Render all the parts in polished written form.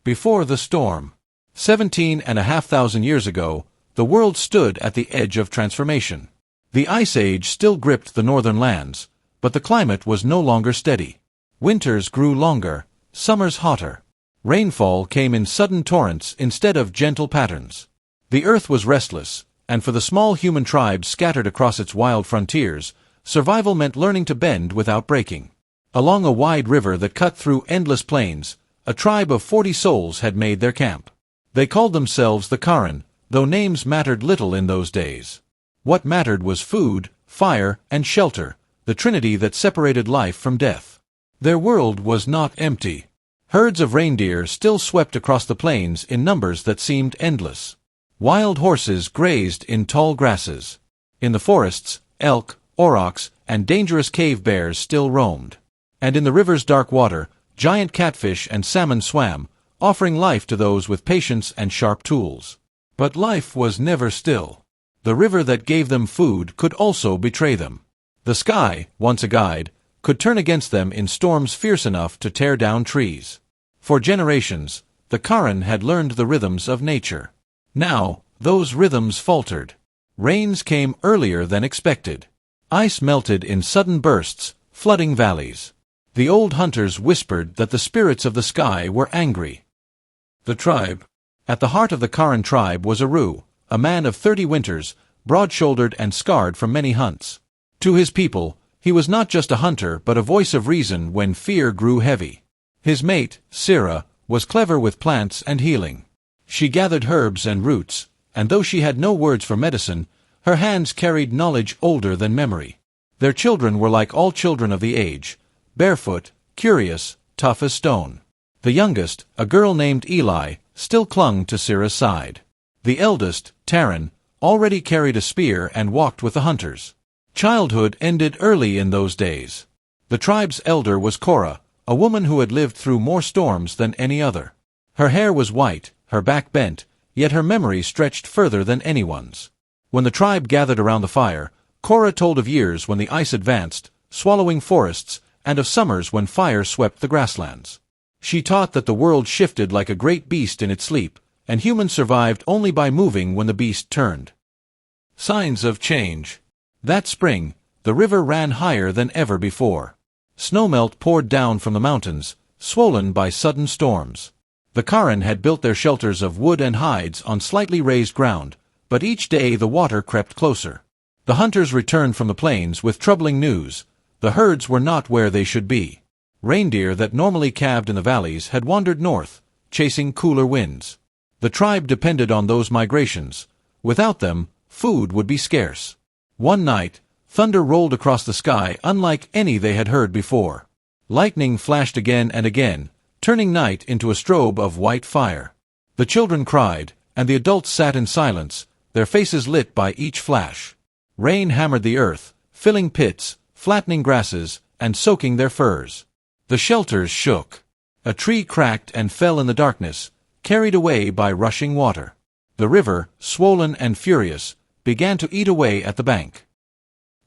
Before the storm. 17,500 years ago, the world stood at the edge of transformation. The Ice Age still gripped the northern lands, but the climate was no longer steady. Winters grew longer, summers hotter. Rainfall came in sudden torrents instead of gentle patterns. The earth was restless, and for the small human tribes scattered across its wild frontiers, survival meant learning to bend without breaking. Along a wide river that cut through endless plains, a tribe of 40 souls had made their camp. They called themselves the Karen, though names mattered little in those days. What mattered was food, fire, and shelter, the trinity that separated life from death. Their world was not empty. Herds of reindeer still swept across the plains in numbers that seemed endless. Wild horses grazed in tall grasses. In the forests, elk, aurochs, and dangerous cave bears still roamed. And in the river's dark water, giant catfish and salmon swam, offering life to those with patience and sharp tools. But life was never still. The river that gave them food could also betray them. The sky, once a guide, could turn against them in storms fierce enough to tear down trees. For generations, the Karen had learned the rhythms of nature. Now, those rhythms faltered. Rains came earlier than expected. Ice melted in sudden bursts, flooding valleys. The old hunters whispered that the spirits of the sky were angry. The tribe. At the heart of the Karen tribe was Aru, a man of 30 winters, broad-shouldered and scarred from many hunts. To his people, he was not just a hunter but a voice of reason when fear grew heavy. His mate, Sira, was clever with plants and healing. She gathered herbs and roots, and though she had no words for medicine, her hands carried knowledge older than memory. Their children were like all children of the age, barefoot, curious, tough as stone. The youngest, a girl named Eli, still clung to Sira's side. The eldest, Taryn, already carried a spear and walked with the hunters. Childhood ended early in those days. The tribe's elder was Cora, a woman who had lived through more storms than any other. Her hair was white, her back bent, yet her memory stretched further than anyone's. When the tribe gathered around the fire, Cora told of years when the ice advanced, swallowing forests, and of summers when fire swept the grasslands. She taught that the world shifted like a great beast in its sleep, and humans survived only by moving when the beast turned. Signs of change. That spring, the river ran higher than ever before. Snowmelt poured down from the mountains, swollen by sudden storms. The Karen had built their shelters of wood and hides on slightly raised ground, but each day the water crept closer. The hunters returned from the plains with troubling news. The herds were not where they should be. Reindeer that normally calved in the valleys had wandered north, chasing cooler winds. The tribe depended on those migrations. Without them, food would be scarce. One night, thunder rolled across the sky unlike any they had heard before. Lightning flashed again and again, turning night into a strobe of white fire. The children cried, and the adults sat in silence, their faces lit by each flash. Rain hammered the earth, filling pits, flattening grasses, and soaking their furs. The shelters shook. A tree cracked and fell in the darkness, carried away by rushing water. The river, swollen and furious, began to eat away at the bank.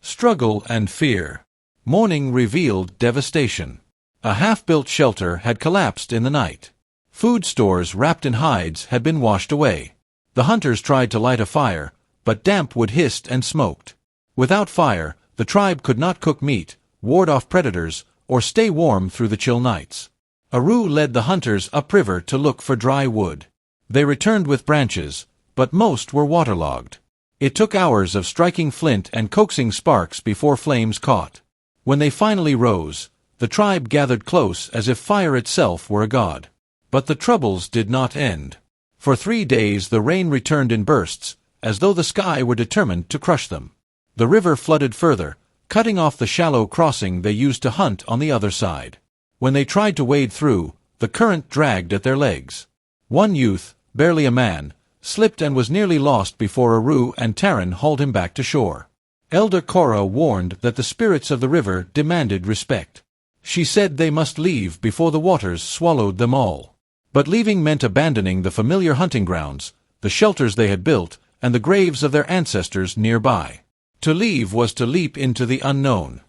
Struggle and fear. Morning revealed devastation. A half-built shelter had collapsed in the night. Food stores wrapped in hides had been washed away. The hunters tried to light a fire, but damp wood hissed and smoked. Without fire, the tribe could not cook meat, ward off predators, or stay warm through the chill nights. Aru led the hunters upriver to look for dry wood. They returned with branches, but most were waterlogged. It took hours of striking flint and coaxing sparks before flames caught. When they finally rose, the tribe gathered close as if fire itself were a god. But the troubles did not end. For 3 days the rain returned in bursts, as though the sky were determined to crush them. The river flooded further, cutting off the shallow crossing they used to hunt on the other side. When they tried to wade through, the current dragged at their legs. One youth, barely a man, slipped and was nearly lost before Aru and Taryn hauled him back to shore. Elder Cora warned that the spirits of the river demanded respect. She said they must leave before the waters swallowed them all. But leaving meant abandoning the familiar hunting grounds, the shelters they had built, and the graves of their ancestors nearby. To leave was to leap into the unknown.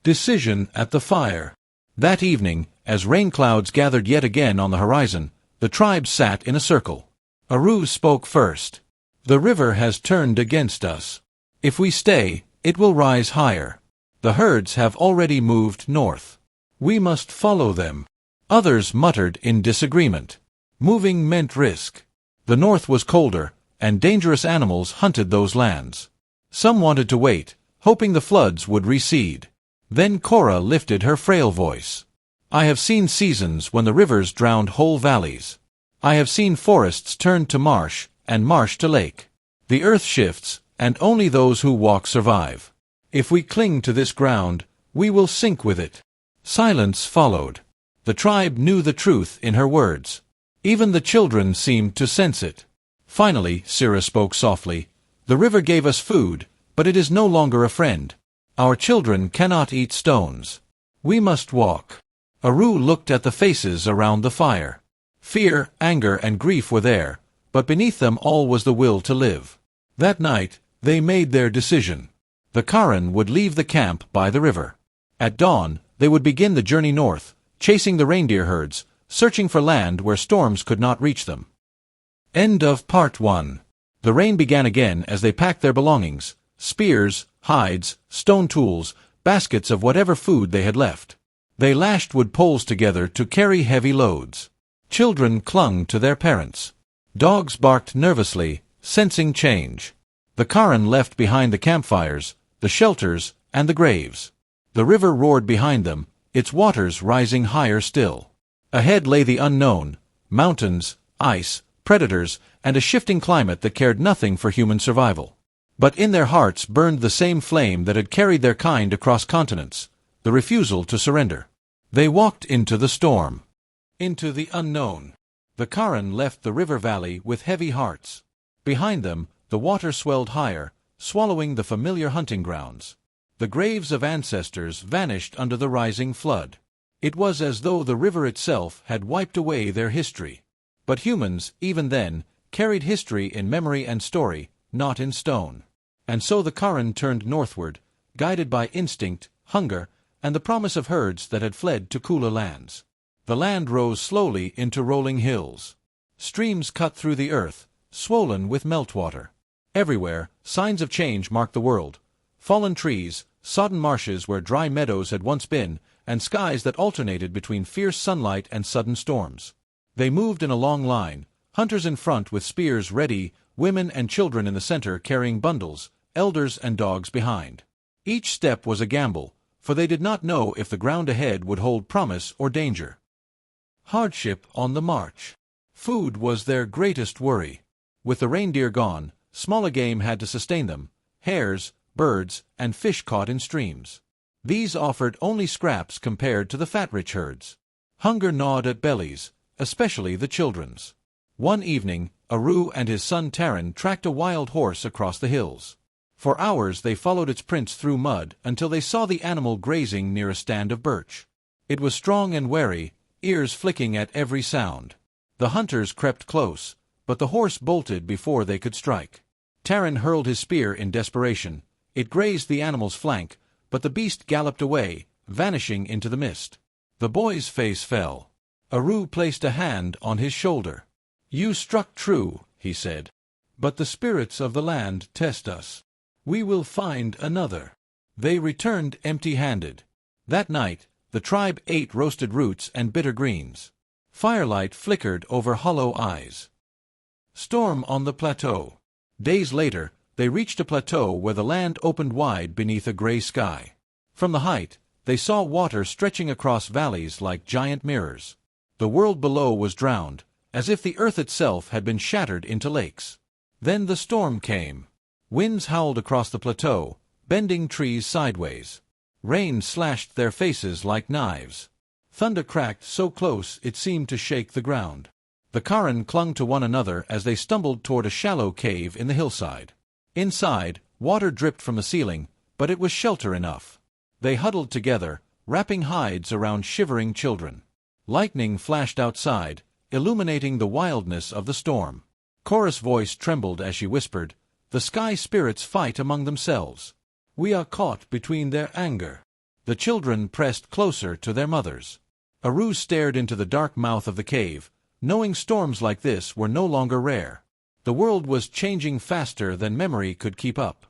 Decision at the fire. That evening, as rain clouds gathered yet again on the horizon, The tribe sat in a circle. Aru spoke first. "The river has turned against us. If we stay, it will rise higher. The herds have already moved north. We must follow them." Others muttered in disagreement. Moving meant risk. The north was colder, and dangerous animals hunted those lands. Some wanted to wait, hoping the floods would recede. Then Cora lifted her frail voice. "I have seen seasons when the rivers drowned whole valleys. I have seen forests turn to marsh, and marsh to lake. The earth shifts, and only those who walk survive. If we cling to this ground, we will sink with it." Silence followed. The tribe knew the truth in her words. Even the children seemed to sense it. Finally, Sira spoke softly. "The river gave us food, but it is no longer a friend. Our children cannot eat stones. We must walk." Aru looked at the faces around the fire. Fear, anger, and grief were there, but beneath them all was the will to live. That night, they made their decision. The Karen would leave the camp by the river. At dawn, they would begin the journey north, chasing the reindeer herds, searching for land where storms could not reach them. End of Part 1. The rain began again as they packed their belongings: spears, hides, stone tools, baskets of whatever food they had left. They lashed wood poles together to carry heavy loads. Children clung to their parents. Dogs barked nervously, sensing change. The Karen left behind the campfires, the shelters, and the graves. The river roared behind them, its waters rising higher still. Ahead lay the unknown: mountains, ice, predators, and a shifting climate that cared nothing for human survival. But in their hearts burned the same flame that had carried their kind across continents: the refusal to surrender. They walked into the storm. Into the unknown. The Karen left the river valley with heavy hearts. Behind them, the water swelled higher, swallowing the familiar hunting grounds. The graves of ancestors vanished under the rising flood. It was as though the river itself had wiped away their history. But humans, even then, carried history in memory and story, not in stone. And so the Karen turned northward, guided by instinct, hunger, and the promise of herds that had fled to cooler lands. The land rose slowly into rolling hills. Streams cut through the earth, swollen with meltwater. Everywhere, signs of change marked the world: fallen trees, sodden marshes where dry meadows had once been, and skies that alternated between fierce sunlight and sudden storms. They moved in a long line, hunters in front with spears ready, women and children in the center carrying bundles, elders and dogs behind. Each step was a gamble, for they did not know if the ground ahead would hold promise or danger. Hardship on the march. Food was their greatest worry. With the reindeer gone, smaller game had to sustain them: hares, birds, and fish caught in streams. These offered only scraps compared to the fat-rich herds. Hunger gnawed at bellies, especially the children's. One evening, Aru and his son Taran tracked a wild horse across the hills. For hours they followed its prints through mud until they saw the animal grazing near a stand of birch. It was strong and wary, ears flicking at every sound. The hunters crept close, but the horse bolted before they could strike. Taran hurled his spear in desperation. It grazed the animal's flank, but the beast galloped away, vanishing into the mist. The boy's face fell. Aru placed a hand on his shoulder. "You struck true," he said. "But the spirits of the land test us. We will find another." They returned empty-handed. That night, the tribe ate roasted roots and bitter greens. Firelight flickered over hollow eyes. Storm on the plateau. Days later, they reached a plateau where the land opened wide beneath a gray sky. From the height, they saw water stretching across valleys like giant mirrors. The world below was drowned, as if the earth itself had been shattered into lakes. Then the storm came. Winds howled across the plateau, bending trees sideways. Rain slashed their faces like knives. Thunder cracked so close it seemed to shake the ground. The Karen clung to one another as they stumbled toward a shallow cave in the hillside. Inside, water dripped from the ceiling, but it was shelter enough. They huddled together, wrapping hides around shivering children. Lightning flashed outside, illuminating the wildness of the storm. Cora's voice trembled as she whispered, "The sky spirits fight among themselves. We are caught between their anger." The children pressed closer to their mothers. Aru stared into the dark mouth of the cave, knowing storms like this were no longer rare. The world was changing faster than memory could keep up.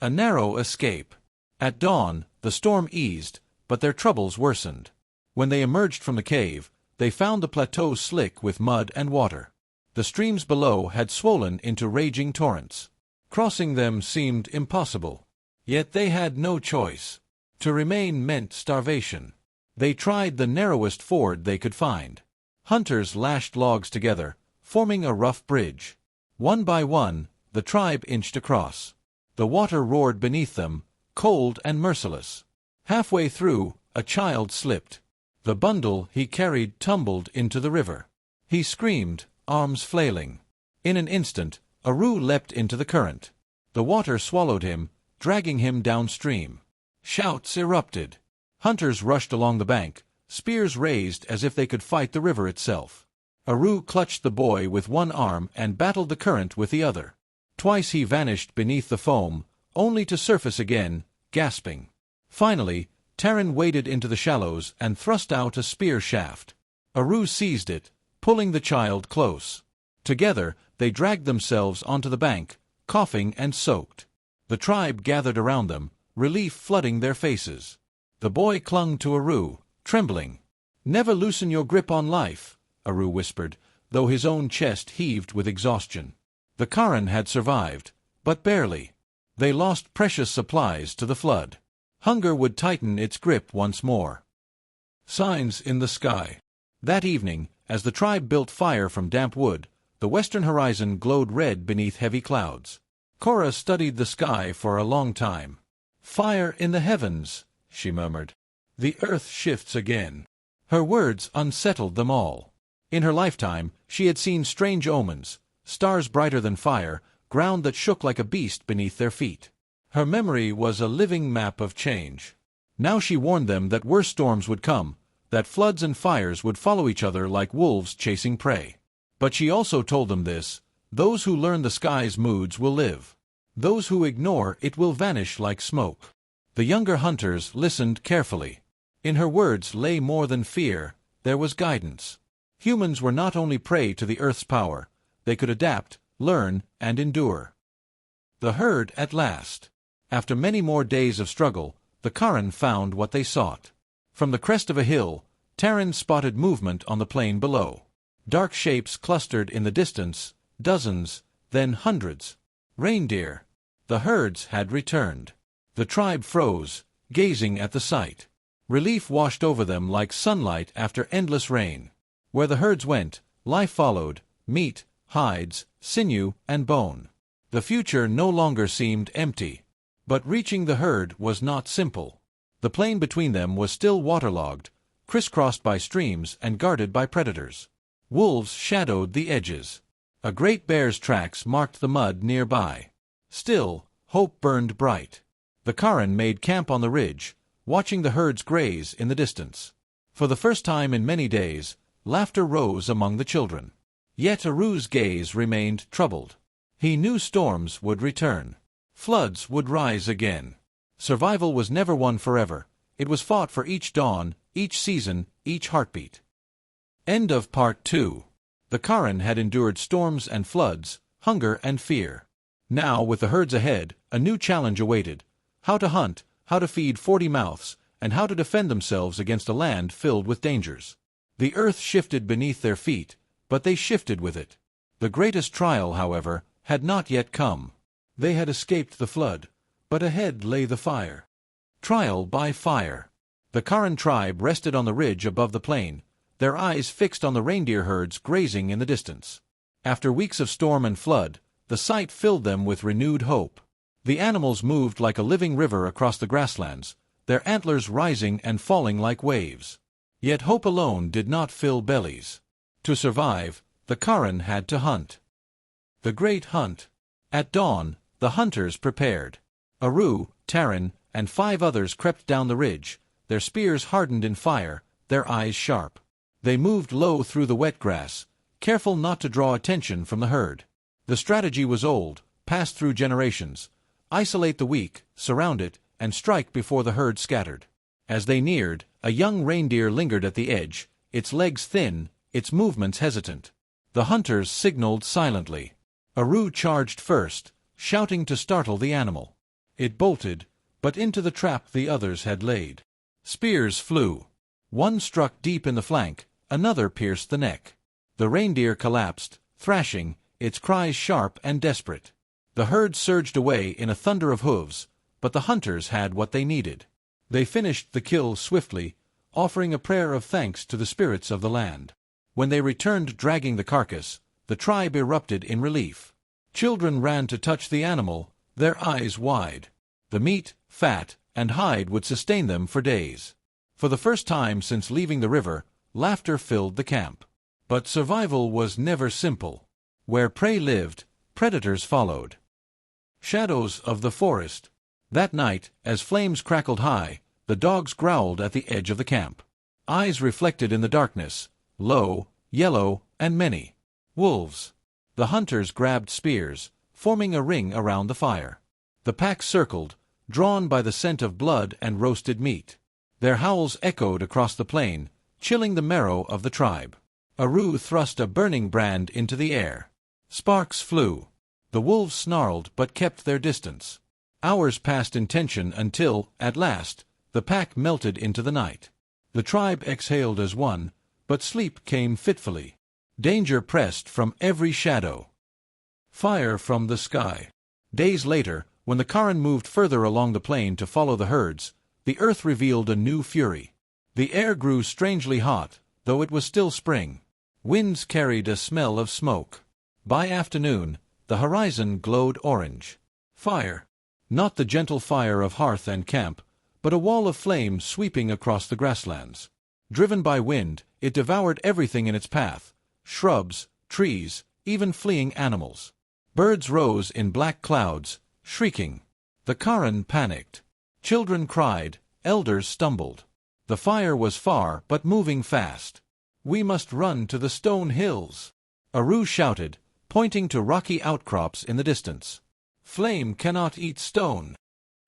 A narrow escape. At dawn, the storm eased, but their troubles worsened. When they emerged from the cave, they found the plateau slick with mud and water. The streams below had swollen into raging torrents. Crossing them seemed impossible. Yet they had no choice. To remain meant starvation. They tried the narrowest ford they could find. Hunters lashed logs together, forming a rough bridge. One by one, the tribe inched across. The water roared beneath them, cold and merciless. Halfway through, a child slipped. The bundle he carried tumbled into the river. He screamed, arms flailing. In an instant, Aru leapt into the current. The water swallowed him, dragging him downstream. Shouts erupted. Hunters rushed along the bank, spears raised as if they could fight the river itself. Aru clutched the boy with one arm and battled the current with the other. Twice he vanished beneath the foam, only to surface again, gasping. Finally, Taran waded into the shallows and thrust out a spear shaft. Aru seized it, pulling the child close. Together, they dragged themselves onto the bank, coughing and soaked. The tribe gathered around them, relief flooding their faces. The boy clung to Aru, trembling. "Never loosen your grip on life," Aru whispered, though his own chest heaved with exhaustion. The Karen had survived, but barely. They lost precious supplies to the flood. Hunger would tighten its grip once more. Signs in the sky. That evening, as the tribe built fire from damp wood, the western horizon glowed red beneath heavy clouds. Cora studied the sky for a long time. "Fire in the heavens," she murmured. "The earth shifts again." Her words unsettled them all. In her lifetime, she had seen strange omens, stars brighter than fire, ground that shook like a beast beneath their feet. Her memory was a living map of change. Now she warned them that worse storms would come, that floods and fires would follow each other like wolves chasing prey. But she also told them this: those who learn the sky's moods will live. Those who ignore it will vanish like smoke. The younger hunters listened carefully. In her words lay more than fear, there was guidance. Humans were not only prey to the earth's power, they could adapt, learn, and endure. The herd at last. After many more days of struggle, the Karen found what they sought. From the crest of a hill, Taran spotted movement on the plain below. Dark shapes clustered in the distance, dozens, then hundreds. Reindeer. The herds had returned. The tribe froze, gazing at the sight. Relief washed over them like sunlight after endless rain. Where the herds went, life followed: meat, hides, sinew, and bone. The future no longer seemed empty. But reaching the herd was not simple. The plain between them was still waterlogged, crisscrossed by streams and guarded by predators. Wolves shadowed the edges. A great bear's tracks marked the mud nearby. Still, hope burned bright. The Karen made camp on the ridge, watching the herds graze in the distance. For the first time in many days, laughter rose among the children. Yet Aru's gaze remained troubled. He knew storms would return. Floods would rise again. Survival was never won forever. It was fought for each dawn, each season, each heartbeat. End of Part 2. The Karen had endured storms and floods, hunger and fear. Now, with the herds ahead, a new challenge awaited: how to hunt, how to feed 40 mouths, and how to defend themselves against a land filled with dangers. The earth shifted beneath their feet, but they shifted with it. The greatest trial, however, had not yet come. They had escaped the flood, but ahead lay the fire. Trial by fire. The Karen tribe rested on the ridge above the plain, their eyes fixed on the reindeer herds grazing in the distance. After weeks of storm and flood, the sight filled them with renewed hope. The animals moved like a living river across the grasslands, their antlers rising and falling like waves. Yet hope alone did not fill bellies. To survive, the Karen had to hunt. The Great Hunt. At dawn, the hunters prepared. Aru, Taran, and 5 others crept down the ridge, their spears hardened in fire, their eyes sharp. They moved low through the wet grass, careful not to draw attention from the herd. The strategy was old, passed through generations: isolate the weak, surround it, and strike before the herd scattered. As they neared, a young reindeer lingered at the edge, its legs thin, its movements hesitant. The hunters signaled silently. Aru charged first, shouting to startle the animal. It bolted, but into the trap the others had laid. Spears flew. One struck deep in the flank, another pierced the neck. The reindeer collapsed, thrashing, its cries sharp and desperate. The herd surged away in a thunder of hooves, but the hunters had what they needed. They finished the kill swiftly, offering a prayer of thanks to the spirits of the land. When they returned dragging the carcass, the tribe erupted in relief. Children ran to touch the animal, their eyes wide. The meat, fat, and hide would sustain them for days. For the first time since leaving the river, laughter filled the camp. But survival was never simple. Where prey lived, predators followed. Shadows of the forest. That night, as flames crackled high, the dogs growled at the edge of the camp. Eyes reflected in the darkness, low, yellow, and many. Wolves. The hunters grabbed spears, forming a ring around the fire. The pack circled, drawn by the scent of blood and roasted meat. Their howls echoed across the plain, chilling the marrow of the tribe. Aru thrust a burning brand into the air. Sparks flew. The wolves snarled but kept their distance. Hours passed in tension until, at last, the pack melted into the night. The tribe exhaled as one, but sleep came fitfully. Danger pressed from every shadow. Fire from the sky. Days later, when the Karan moved further along the plain to follow the herds, the earth revealed a new fury. The air grew strangely hot, though it was still spring. Winds carried a smell of smoke. By afternoon, the horizon glowed orange. Fire. Not the gentle fire of hearth and camp, but a wall of flame sweeping across the grasslands. Driven by wind, it devoured everything in its path, shrubs, trees, even fleeing animals. Birds rose in black clouds, shrieking. The Karan panicked. Children cried, elders stumbled. The fire was far but moving fast. "We must run to the stone hills," Aru shouted, pointing to rocky outcrops in the distance. "Flame cannot eat stone."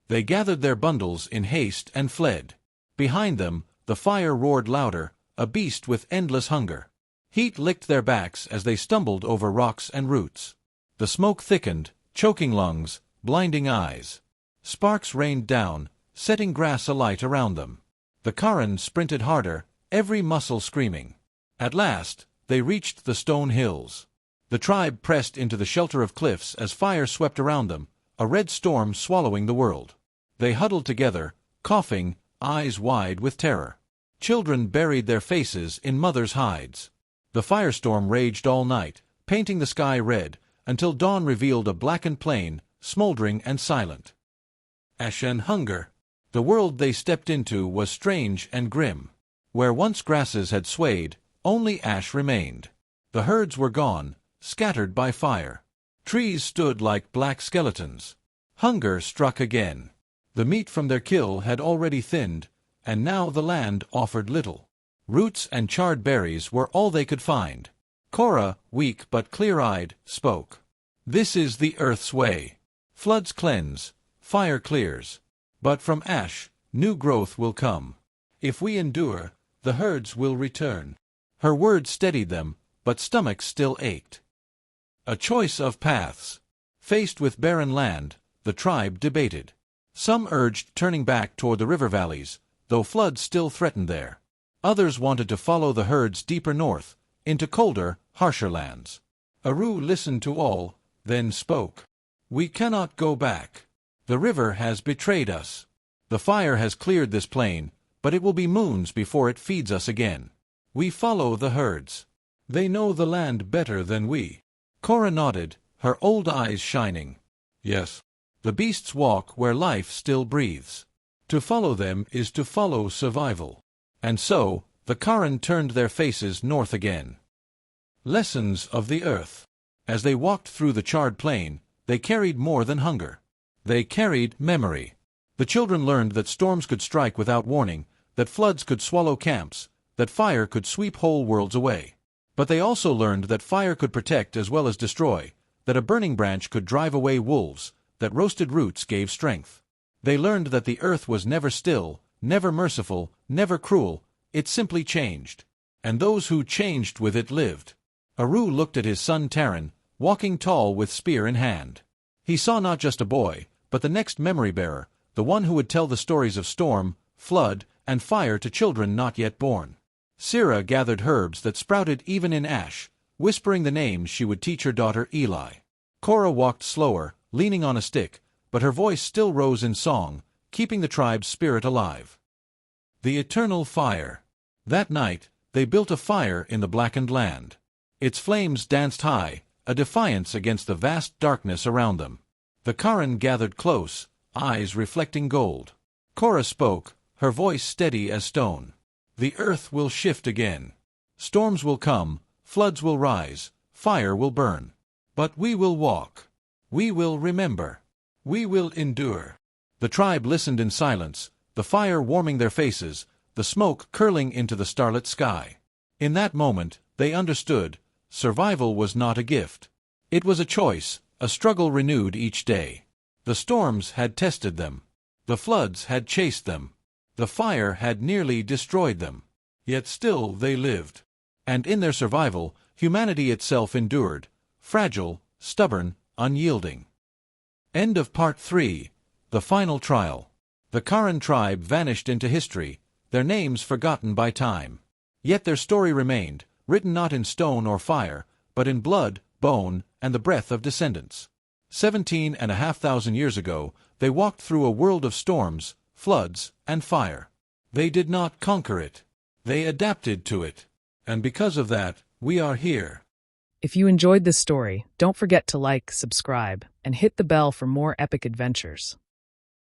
They gathered their bundles in haste and fled. Behind them, the fire roared louder, a beast with endless hunger. Heat licked their backs as they stumbled over rocks and roots. The smoke thickened, choking lungs, blinding eyes. Sparks rained down, setting grass alight around them. The Karan sprinted harder, every muscle screaming. At last, they reached the stone hills. The tribe pressed into the shelter of cliffs as fire swept around them, a red storm swallowing the world. They huddled together, coughing, eyes wide with terror. Children buried their faces in mothers' hides. The firestorm raged all night, painting the sky red, until dawn revealed a blackened plain, smoldering and silent. Ash and hunger. The world they stepped into was strange and grim. Where once grasses had swayed, only ash remained. The herds were gone, scattered by fire. Trees stood like black skeletons. Hunger struck again. The meat from their kill had already thinned, and now the land offered little. Roots and charred berries were all they could find. Korah, weak but clear-eyed, spoke. "This is the earth's way. Floods cleanse, fire clears. But from ash, new growth will come. If we endure, the herds will return." Her words steadied them, but stomachs still ached. A choice of paths. Faced with barren land, the tribe debated. Some urged turning back toward the river valleys, though floods still threatened there. Others wanted to follow the herds deeper north, into colder, harsher lands. Aru listened to all, then spoke. "We cannot go back. The river has betrayed us. The fire has cleared this plain, but it will be moons before it feeds us again. We follow the herds. They know the land better than we." Korah nodded, her old eyes shining. "Yes. The beasts walk where life still breathes. To follow them is to follow survival." And so, the Karan turned their faces north again. Lessons of the earth. As they walked through the charred plain, they carried more than hunger. They carried memory. The children learned that storms could strike without warning, that floods could swallow camps, that fire could sweep whole worlds away. But they also learned that fire could protect as well as destroy, that a burning branch could drive away wolves, that roasted roots gave strength. They learned that the earth was never still, never merciful, never cruel, it simply changed. and those who changed with it lived. Aru looked at his son Taran, walking tall with spear in hand. He saw not just a boy, but the next memory-bearer, the one who would tell the stories of storm, flood, and fire to children not yet born. Sira gathered herbs that sprouted even in ash, whispering the names she would teach her daughter Eli. Cora walked slower, leaning on a stick, but her voice still rose in song, keeping the tribe's spirit alive. The eternal fire. That night, they built a fire in the blackened land. Its flames danced high, a defiance against the vast darkness around them. The Karen gathered close, eyes reflecting gold. Cora spoke, her voice steady as stone. The earth will shift again. Storms will come, floods will rise, fire will burn. But we will walk. We will remember. We will endure. The tribe listened in silence, the fire warming their faces, the smoke curling into the starlit sky. In that moment, they understood, survival was not a gift. It was a choice, a struggle renewed each day. The storms had tested them. The floods had chased them. The fire had nearly destroyed them. Yet still they lived. And in their survival, humanity itself endured, fragile, stubborn, unyielding. End of Part 3. The Final Trial. The Karen tribe vanished into history, their names forgotten by time. Yet their story remained, written not in stone or fire, but in blood, bone, and the breath of descendants. 17,500 years ago, they walked through a world of storms, floods, and fire. They did not conquer it. They adapted to it. And because of that, we are here. If you enjoyed this story, don't forget to like, subscribe, and hit the bell for more epic adventures.